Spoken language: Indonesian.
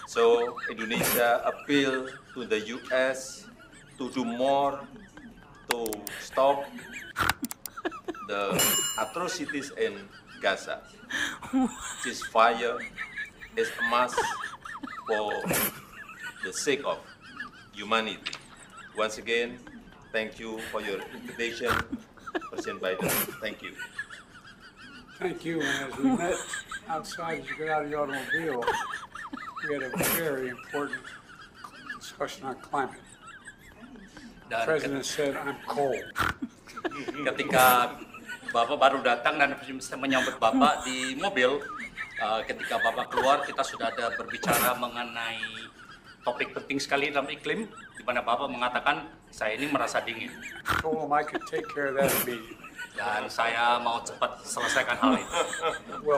So Indonesia appeal to the US to do more to stop the atrocities in Gaza. Ceasefire is a must for the sake of humanity. Once again, thank you for your invitation, President Biden. Thank you. Thank you. And as we met outside, as you got out of the automobile, we had a very important discussion on climate. The Dan President said, I'm cold. ketika Bapak baru datang dan menyambut Bapak di mobil, ketika Bapak keluar kita sudah ada berbicara mengenai topik penting sekali dalam iklim, di mana Bapak mengatakan saya ini merasa dingin. I told him I could take care of that immediately. Dan saya mau cepat selesaikan hal itu. Well,